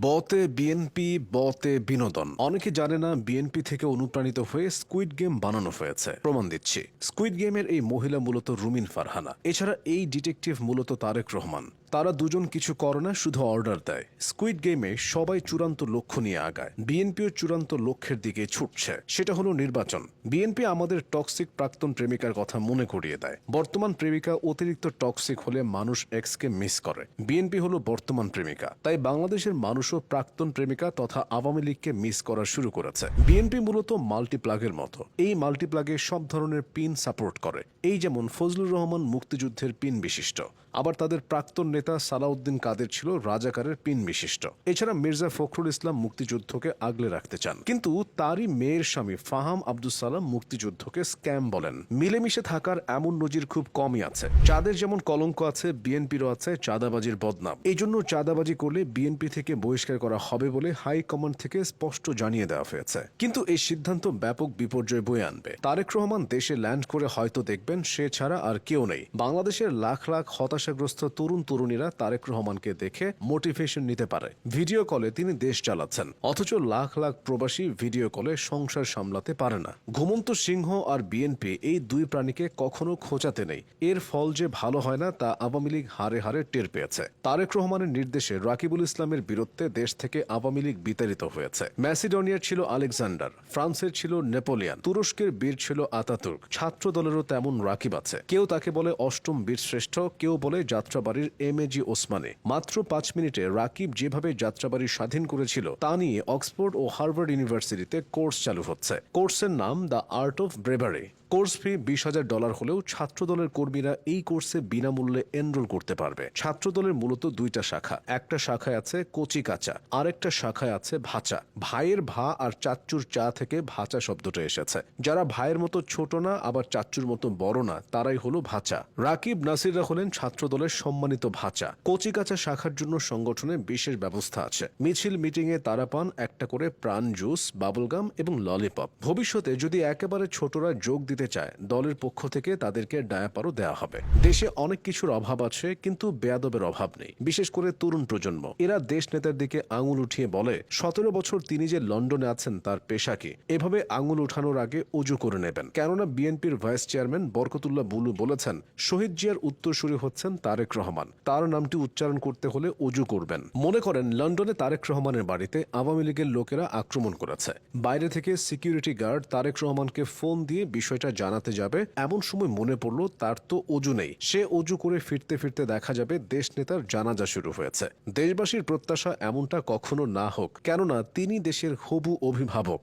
বতে BNP বতে বিনোদন। অনেকে জানে না বিএনপি থেকে অনুপ্রাণিত হয়ে স্কুইড গেম বানানো হয়েছে। প্রমাণ দিচ্ছি, স্কুইড গেমের এই মহিলা মূলত রুমিন ফারহানা, এছাড়া এই ডিটেকটিভ মূলত তারেক রহমান। তারা দুজন কিছু করে না, শুধু অর্ডার দেয়। স্কুইড গেমে সবাই চূড়ান্ত লক্ষ্য নিয়ে আগায়, বিএনপিও চূড়ান্ত লক্ষ্যের দিকে ছুটছে, সেটা হলো নির্বাচন। বিএনপি আমাদের টক্সিক প্রাক্তন প্রেমিকার কথা মনে করিয়ে দেয়। বর্তমান প্রেমিকা অতিরিক্ত টক্সিক হলে মানুষ এক্সকে মিস করে, বিএনপি হলো বর্তমান প্রেমিকা। তাই বাংলাদেশের মানুষও প্রাক্তন প্রেমিকা তথা আওয়ামী লীগকে মিস করা শুরু করেছে। বিএনপি মূলত মাল্টিপ্লাগের মতো, এই মাল্টিপ্লাগে সব ধরনের পিন সাপোর্ট করে। এই যেমন ফজলুর রহমান মুক্তিযুদ্ধের পিন বিশিষ্ট, আবার তাদের প্রাক্তন নেতা সালাউদ্দিন কাদের ছিল রাজাকারের পিন বিশিষ্ট। এছাড়া মির্জা ফখরুল ইসলাম মুক্তিযুদ্ধকে আগলে রাখতে চান, কিন্তু তারই মেয়ের স্বামী ফাহাম আব্দুস সালাম মুক্তিযুদ্ধকে স্ক্যাম বলেন। মিলেমিশে থাকার এমন নজির খুব কমই আছে। যাদের যেমন কলঙ্ক আছে, বিএনপিরও আছে চাঁদাবাজির বদনাম। এই জন্য চাঁদাবাজি করলে বিএনপি থেকে বহিষ্কার করা হবে বলে হাই কমান্ড থেকে স্পষ্ট জানিয়ে দেওয়া হয়েছে। কিন্তু এই সিদ্ধান্ত ব্যাপক বিপর্যয় বয়ে আনবে। তারেক রহমান দেশে ল্যান্ড করে হয়তো দেখবেন সে ছাড়া আর কেউ নেই। বাংলাদেশের লাখ লাখ হতাশাগ্রস্ত তরুণ তরুণীরা তারেক রহমানকে দেখে মোটিভেশন নিতে পারে। ভিডিও কলে তিনি দেশ চালাচ্ছেন, অথচ লাখ লাখ প্রবাসী ভিডিও কলে সংসার সামলাতে পারে না। ঘুমন্ত সিংহ আর বিএনপি এই দুই প্রাণীকে কখনো খোঁচাতে নেই। এর ফল যে ভালো হয় না তা আওয়ামী লীগ হারে হারে টের পেয়েছে। তারেক রহমানের নির্দেশে রাকিবুল ইসলামের বীরত্বে দেশ থেকে আওয়ামী লীগ বিতাড়িত হয়েছে। ম্যাসিডোনিয়ার ছিল আলেকজান্ডার, ফ্রান্সের ছিল নেপোলিয়ান, তুরস্কের বীর ছিল আতাতুর্ক। ছাত্র দলেরও তেমন রাকিব আছে। কেউ তাকে বলে অষ্টম বীরশ্রেষ্ঠ, কেউ বলে যাত্রাবাড়ির এমএজি ওসমানী। মাত্র 5 মিনিটে রাকিব যেভাবে যাত্রাবাড়ি স্বাধীন করেছিল তা নিয়ে অক্সফোর্ড ও হার্ভার্ড ইউনিভার্সিটিতে কোর্স চালু হচ্ছে। কোর্সের নাম the art of bravery. Course fee $20,000 হলেও ছাত্রদলের কর্মীরা এই কোর্সে বিনামূল্যে এনরোল করতে পারবে। ছাত্রদলের মূলত দুইটা শাখা, একটা শাখায় আছে কচি কাঁচা, আরেকটা শাখায় আছে ভাচা। ভাইয়ের ভা আর চাচ্চুর চা থেকে ভাচা শব্দটা এসেছে। যারা ভাইয়ের মতো ছোট না আবার চাচ্চুর মতো বড় না, তারাই হলো ভাচা। রাকিব নাসিররা হলেন ছাত্রদলের সম্মানিত ভাচা। কচি কাঁচা শাখার জন্য সংগঠনে বিশেষ ব্যবস্থা আছে। মিছিল মিটিংয়ে তারা পান একটা করে প্রাণ জুস, বাবলগাম এবং ললিপপ। ভবিষ্যতে যদি একেবারে ছোটরা যোগ দিতে চায়, দলের পক্ষ থেকে তাদেরকে ডায়াপারও দেওয়া হবে। দেশে অনেক কিছুর অভাব আছে, কিন্তু বেয়াদবের অভাব নেই, বিশেষ করে তরুণ প্রজন্ম। এরা দেশ নেতার দিকে আঙুল উঠিয়ে বলে 17 বছর তিনি যে লন্ডনে আছেন তার পেশা কি। এভাবে আঙুল উঠানোর আগে অজু করে নেবেন। কেননা বিএনপির ভাইস চেয়ারম্যান বরকতুল্লাহ বুলু বলেছেন শহীদ জিয়ার উত্তরসূরি হচ্ছেন তারেক রহমান, তার নামটি উচ্চারণ করতে হলে অজু করবেন। মনে করেন লন্ডনে তারেক রহমানের বাড়িতে আওয়ামী লীগের লোকেরা আক্রমণ করেছে। বাইরে থেকে সিকিউরিটি গার্ড তারেক রহমানকে ফোন দিয়ে বিষয়টা জানাতে যাবে। এমন সময় মনে পড়ল তার তো অজু নেই। সে অজু করে ফিরতে ফিরতে দেখা যাবে দেশ নেতার জানাজা শুরু হয়েছে। দেশবাসীর প্রত্যাশা এমনটা কখনো না হোক, কেননা তিনি দেশের হবু অভিভাবক।